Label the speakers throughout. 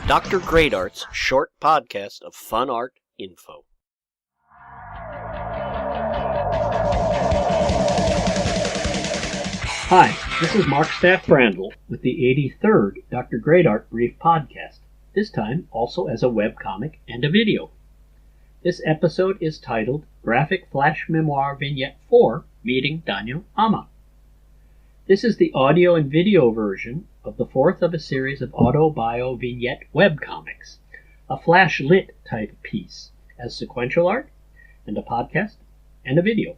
Speaker 1: Dr. Great Art's short podcast of fun art info. Hi, this is Mark Staff Brandl with the 83rd Dr. Great Art Brief Podcast, this time also as a webcomic and a video. This episode is titled Graphic Flash Memoir Vignette 4, Meeting Daniel Ammann. This is the audio and video version of the fourth of a series of auto-bio-vignette webcomics, a flash-lit type piece, as sequential art, and a podcast, and a video.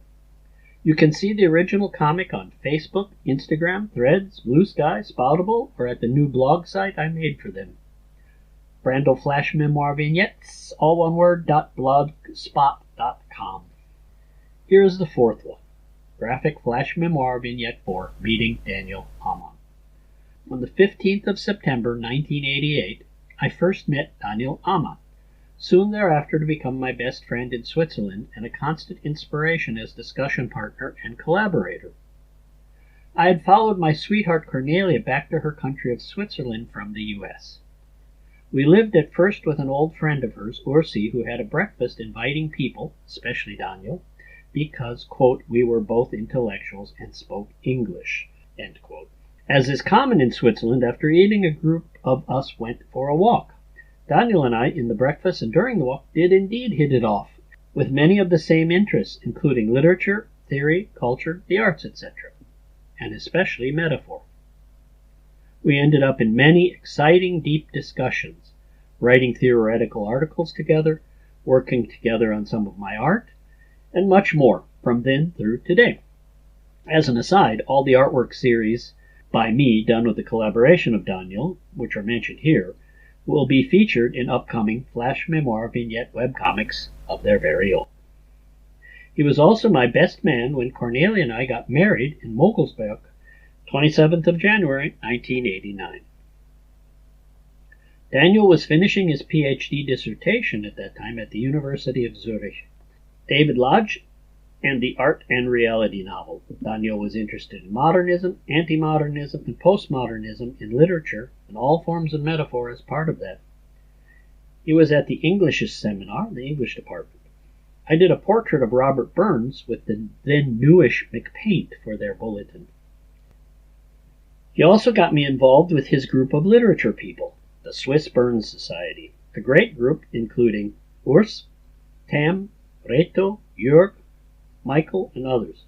Speaker 1: You can see the original comic on Facebook, Instagram, Threads, Blue Sky, Spoutable, or at the new blog site I made for them. Brandl Flash Memoir Vignettes, all one word, .blogspot.com. Here is the fourth one. Graphic Flash Memoir Vignette 4, Meeting Daniel Ammann. On the 15th of September 1988, I first met Daniel Ammann, soon thereafter to become my best friend in Switzerland and a constant inspiration as discussion partner and collaborator. I had followed my sweetheart Cornelia back to her country of Switzerland from the U.S. We lived at first with an old friend of hers, Ursi, who had a breakfast inviting people, especially Daniel, because, quote, we were both intellectuals and spoke English, end quote. As is common in Switzerland, after eating, a group of us went for a walk. Daniel and I, in the breakfast and during the walk, did indeed hit it off, with many of the same interests, including literature, theory, culture, the arts, etc., and especially metaphor. We ended up in many exciting, deep discussions, writing theoretical articles together, working together on some of my art, and much more from then through today. As an aside, all the artwork series by me done with the collaboration of Daniel, which are mentioned here, will be featured in upcoming Flash Memoir Vignette webcomics of their very own. He was also my best man when Cornelia and I got married in Mogelsberg, 27th of January, 1989. Daniel was finishing his PhD dissertation at that time at the University of Zurich. David Lodge and the Art and Reality novel. Daniel was interested in modernism, anti-modernism, and postmodernism in literature and all forms of metaphor as part of that. He was at the Englishist seminar in the English department. I did a portrait of Robert Burns with the then newish McPaint for their bulletin. He also got me involved with his group of literature people, the Swiss Burns Society, a great group including Urs, Tam, Reto, Jörg, Michael, and others,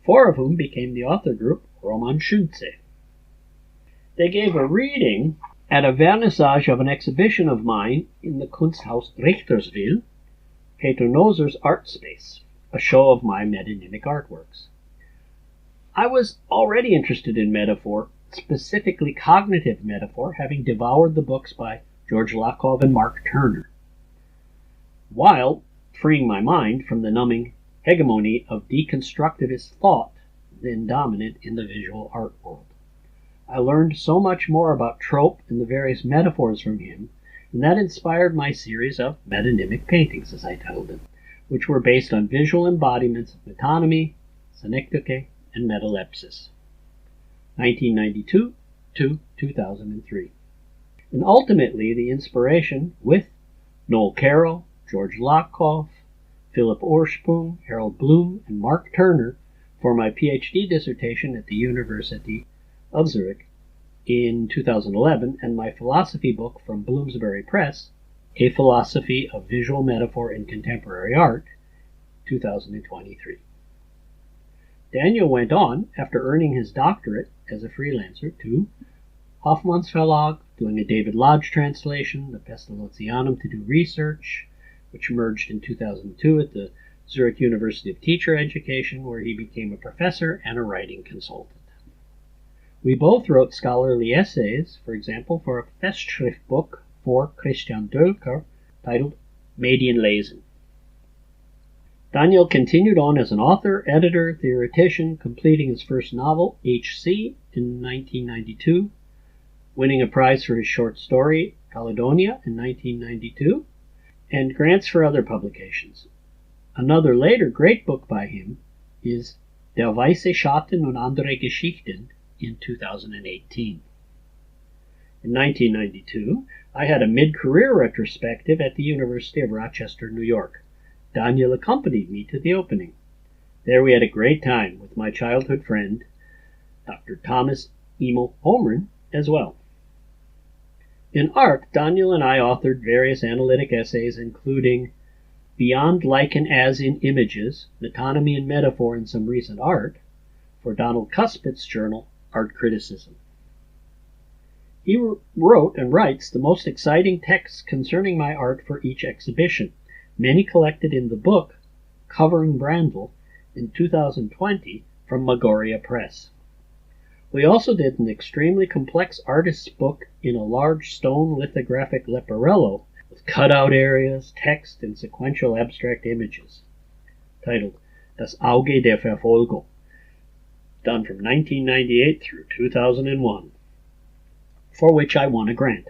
Speaker 1: 4 of whom became the author group Roman Schunze. They gave a reading at a vernissage of an exhibition of mine in the Kunsthaus Richterswil, Peter Noser's art space, a show of my metonymic artworks. I was already interested in metaphor, specifically cognitive metaphor, having devoured the books by George Lakoff and Mark Turner, while freeing my mind from the numbing hegemony of deconstructivist thought then dominant in the visual art world. I learned so much more about trope and the various metaphors from him, and that inspired my series of metonymic paintings, as I titled them, which were based on visual embodiments of metonymy, synecdoche, and metalepsis. 1992 to 2003. And ultimately the inspiration with Noel Carroll, George Lakoff, Philip Ursprung, Harold Bloom, and Mark Turner for my PhD dissertation at the University of Zurich in 2011, and my philosophy book from Bloomsbury Press, A Philosophy of Visual Metaphor in Contemporary Art, 2023. Daniel went on, after earning his doctorate as a freelancer, to Hoffmanns Verlag, doing a David Lodge translation, the Pestalozzianum, to do research, which emerged in 2002 at the Zurich University of Teacher Education, where he became a professor and a writing consultant. We both wrote scholarly essays, for example, for a Festschrift book for Christian Dölker titled Medienlesen. Daniel continued on as an author, editor, theoretician, completing his first novel, H.C., in 1992, winning a prize for his short story, Caledonia, in 1992, and grants for other publications. Another later great book by him is Der weiße Schatten und andere Geschichten in 2018. In 1992, I had a mid-career retrospective at the University of Rochester, New York. Daniel accompanied me to the opening. There we had a great time with my childhood friend, Dr. Thomas Emil Holmgren, as well. In art, Daniel and I authored various analytic essays, including Beyond Like and As in Images, Metonymy and Metaphor in Some Recent Art, for Donald Cuspit's journal, Art Criticism. He wrote and writes the most exciting texts concerning my art for each exhibition, many collected in the book Covering Brandl in 2020 from Magoria Press. We also did an extremely complex artist's book in a large stone lithographic leporello with cutout areas, text, and sequential abstract images, titled Das Auge der Verfolgung, done from 1998 through 2001, for which I won a grant.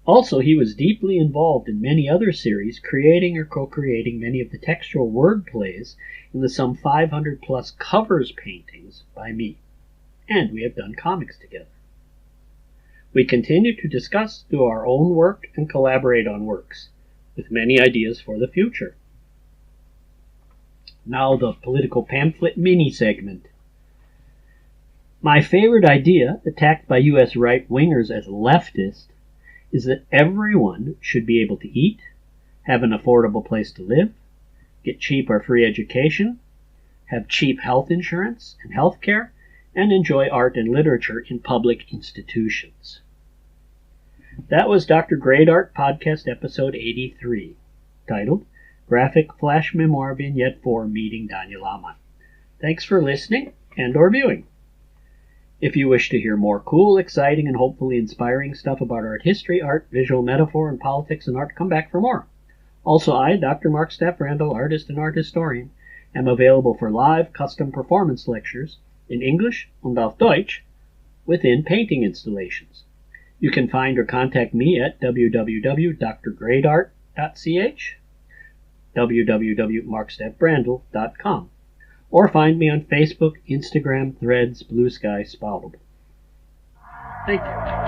Speaker 1: Also, he was deeply involved in many other series, creating or co-creating many of the textual word plays in the some 500-plus covers paintings by me, and we have done comics together. We continue to discuss, do our own work, and collaborate on works, with many ideas for the future. Now the political pamphlet mini-segment. My favorite idea, attacked by U.S. right-wingers as leftist, is that everyone should be able to eat, have an affordable place to live, get cheap or free education, have cheap health insurance and health care, and enjoy art and literature in public institutions. That was Dr. Great Art Podcast episode 83, titled Graphic Flash Memoir Vignette 4 Meeting Daniel Ammann. Thanks for listening and or viewing. If you wish to hear more cool, exciting, and hopefully inspiring stuff about art history, art, visual metaphor, and politics and art, come back for more. Also, I, Dr. Mark Steff Brandl, artist and art historian, am available for live custom performance lectures in English und auf Deutsch within painting installations. You can find or contact me at www.drgreatart.ch, www.marksteffbrandl.com, or find me on Facebook, Instagram, Threads, Blue Sky, Spoutable. Thank you.